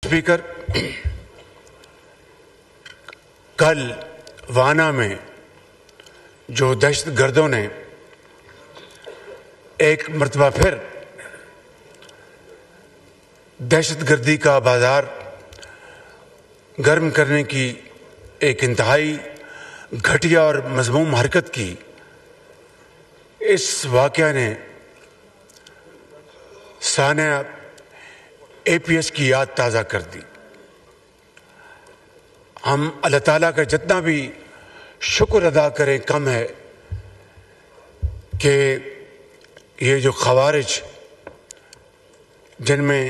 Speaker, कल वाना में जो दहशत गर्दों ने एक मरतबा फिर दहशत गर्दी का बाजार गर्म करने की एक इंतहाई घटिया और मज़मूम हरकत की, इस वाक़या ने सानिया APS की याद ताज़ा कर दी। हम अल्लाह ताला का जितना भी शुक्र अदा करें कम है कि ये जो ख़वारिज जिनमें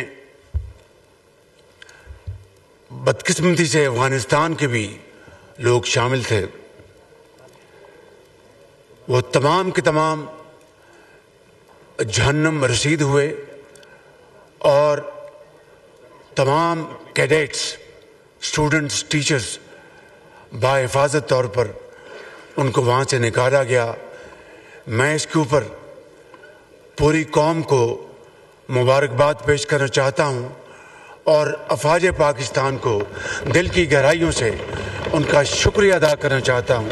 बदकिस्मती से अफ़गानिस्तान के भी लोग शामिल थे, वो तमाम के तमाम जहन्नम रसीद हुए और तमाम कैडेट्स, स्टूडेंट्स, टीचर्स बाहिफाजत तौर पर उनको वहाँ से निकाला गया। मैं इसके ऊपर पूरी कौम को मुबारकबाद पेश करना चाहता हूँ और अफवाज पाकिस्तान को दिल की गहराइयों से उनका शुक्रिया अदा करना चाहता हूँ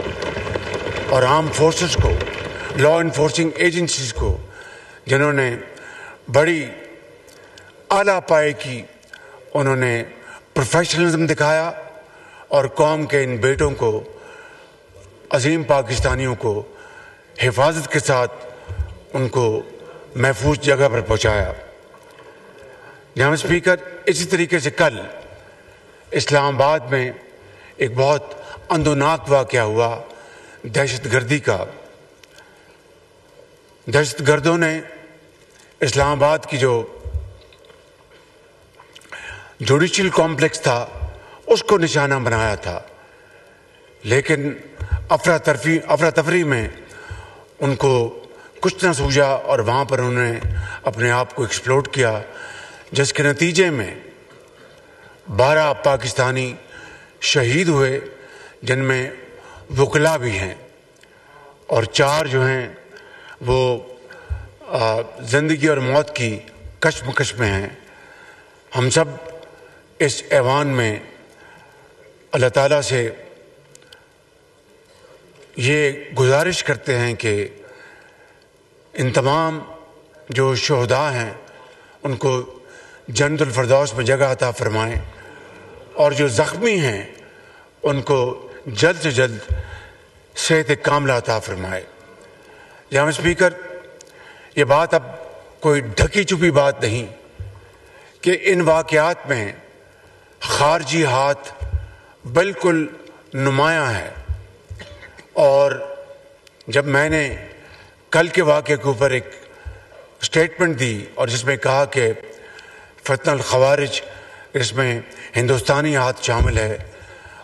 और आर्म फोर्सेस को, लॉ इन्फोर्सिंग एजेंसीज़ को, जिन्होंने बड़ी आला पाए की उन्होंने प्रोफेशनलिज्म दिखाया और कौम के इन बेटों को, अजीम पाकिस्तानियों को हिफाजत के साथ उनको महफूज जगह पर पहुंचाया। जनाब स्पीकर, इसी तरीके से कल इस्लामाबाद में एक बहुत अंदोनाक वाक़या हुआ दहशत गर्दी का। दहशत गर्दों ने इस्लामाबाद की जो जुडिशल कॉम्प्लेक्स था उसको निशाना बनाया था, लेकिन अफरा तफरी में उनको कुछ न सूझा और वहाँ पर उन्होंने अपने आप को एक्सप्लोड किया, जिसके नतीजे में 12 पाकिस्तानी शहीद हुए, जिनमें वकला भी हैं और 4 जो हैं वो ज़िंदगी और मौत की कशमकश में हैं। हम सब इस ऐवान में अल्लाह ताला से ये गुजारिश करते हैं कि इन तमाम जो शोहदा हैं उनको जन्नतुल फिरदौस में जगह अता फरमाएं और जो ज़ख्मी हैं उनको जल्द से जल्द सेहत कामिला अता फरमाए। जनाब स्पीकर, ये बात अब कोई ढकी छुपी बात नहीं कि इन वाक़यात में खारजी हाथ बिल्कुल नुमायाँ है। और जब मैंने कल के वाक़े के ऊपर एक स्टेटमेंट दी और जिसमें कहा कि फ़ितनल ख़वारिज, इसमें हिंदुस्तानी हाथ शामिल है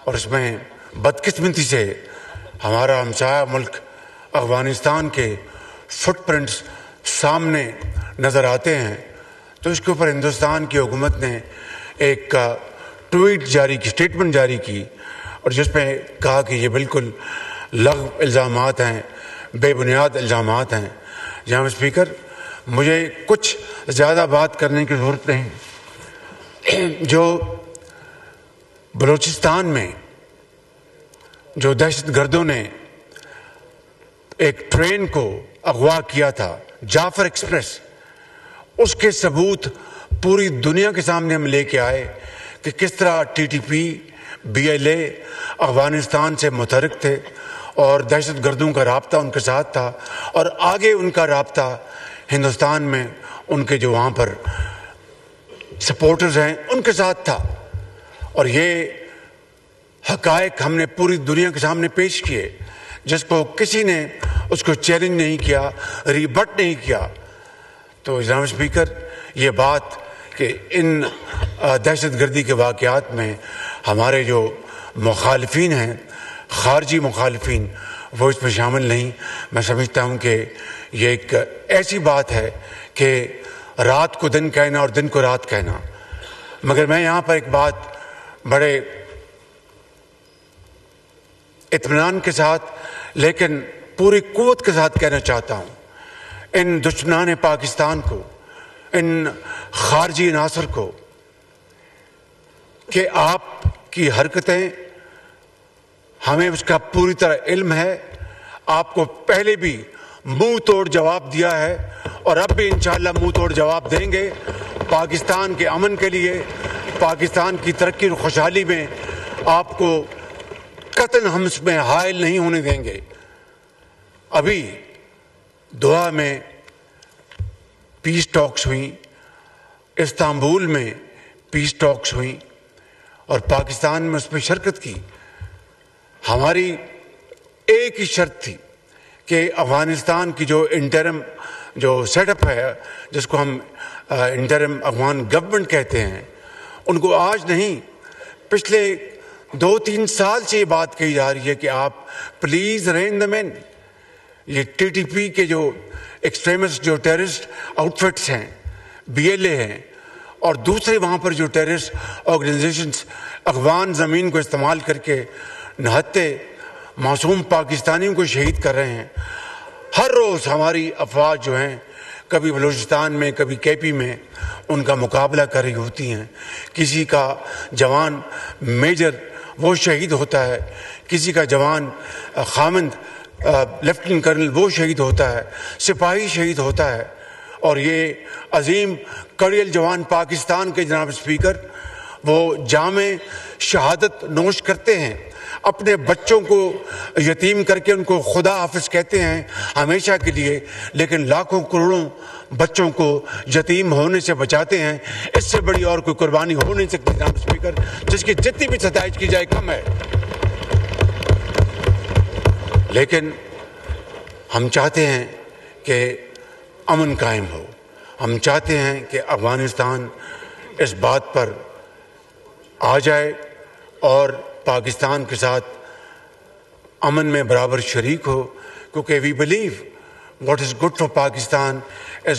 और इसमें बदकिस्मती से हमारा हमसाया मुल्क अफ़गानिस्तान के फुटप्रिंट्स सामने नज़र आते हैं, तो इसके ऊपर हिंदुस्तान की हुकूमत ने एक ट्वीट जारी की, स्टेटमेंट जारी की और जिसमें कहा कि ये बिल्कुल लग़्व इल्ज़ामात हैं, बेबुनियाद इल्ज़ामात हैं। जनाब स्पीकर, मुझे कुछ ज़्यादा बात करने की ज़रूरत नहीं। जो बलूचिस्तान में जो दहशत गर्दों ने एक ट्रेन को अगवा किया था, जाफर एक्सप्रेस, उसके सबूत पूरी दुनिया के सामने हम लेके आए कि किस तरह TTP, BLA अफ़गानिस्तान से मुतहरिक थे और दहशत गर्दों का राब्ता उनके साथ था और आगे उनका राब्ता हिंदुस्तान में उनके जो वहाँ पर सपोर्टर्स हैं उनके साथ था। और ये हक़ाइक़ हमने पूरी दुनिया के सामने पेश किए, जिसको किसी ने उसको चैलेंज नहीं किया, रिबट नहीं किया। तो जनाब स्पीकर, ये बात कि इन दहशत गर्दी के वाक़यात में हमारे जो मुखालिफिन हैं, ख़ारजी मुखालिफिन, वो इसमें शामिल नहीं। मैं समझता हूँ कि ये एक ऐसी बात है कि रात को दिन कहना और दिन को रात कहना। मगर मैं यहाँ पर एक बात बड़े इत्मीनान के साथ लेकिन पूरी क़ुव्वत के साथ कहना चाहता हूँ, इन दुश्मनान पाकिस्तान को, इन खारजी नासर को کہ آپ کی حرکتیں ہمیں اس کا پوری طرح علم ہے. آپ کو پہلے بھی منہ توڑ جواب دیا ہے اور اب بھی انشاءاللہ منہ توڑ جواب دیں گے. پاکستان کے امن کے لیے، پاکستان کی ترقی اور خوشحالی میں آپ کو قطعاً ہم اس میں حائل نہیں ہونے دیں گے. ابھی دوحہ میں پیس ٹاکس ہوئیں، استنبول میں پیس ٹاکس ہوئیں اور پاکستان میں اس میں شرکت کی. ہماری ایک ہی شرط تھی کہ افغانستان کی جو انٹرم جو سیٹ اپ ہے، جس کو ہم انٹرم افغان گورنمنٹ کہتے ہیں، ان کو آج نہیں، پچھلے 2-3 سال سے یہ بات کہی جا رہی ہے کہ آپ پلیز رین دم ان. یہ ٹی ٹی پی کے جو ایکسٹریمسٹ جو ٹیررسٹ آؤٹ فٹس ہیں، BLA ہیں، اور دوسرے وہاں پر جو ٹیررسٹ آرگنائزیشنز افغان زمین کو استعمال کر کے نہتے معصوم پاکستانیوں کو شہید کر رہے ہیں. ہر روز ہماری افواج جو ہیں کبھی بلوچستان میں، کبھی KP میں، ان کا مقابلہ کر رہی ہوتی ہیں. کسی کا جوان میجر وہ شہید ہوتا ہے، کسی کا جوان خامند لیفٹیننٹ کرنل وہ شہید ہوتا ہے، سپاہی شہید ہوتا ہے. اور یہ عظیم کڑیل جوان پاکستان کے جناب اسپیکر وہ جامِ شہادت نوش کرتے ہیں، اپنے بچوں کو یتیم کر کے ان کو خدا حافظ کہتے ہیں ہمیشہ کے لیے، لیکن لاکھوں کروڑوں بچوں کو یتیم ہونے سے بچاتے ہیں. اس سے بڑی اور کوئی قربانی ہو نہیں سکتی جناب اسپیکر، جس کی جتنی بھی ستائش کی جائے کم ہے. لیکن ہم چاہتے ہیں کہ امن قائم ہو. ہم چاہتے ہیں کہ افغانستان اس بات پر آ جائے اور پاکستان کے ساتھ امن میں برابر شریک ہو، کیونکہ we believe what is good for Pakistan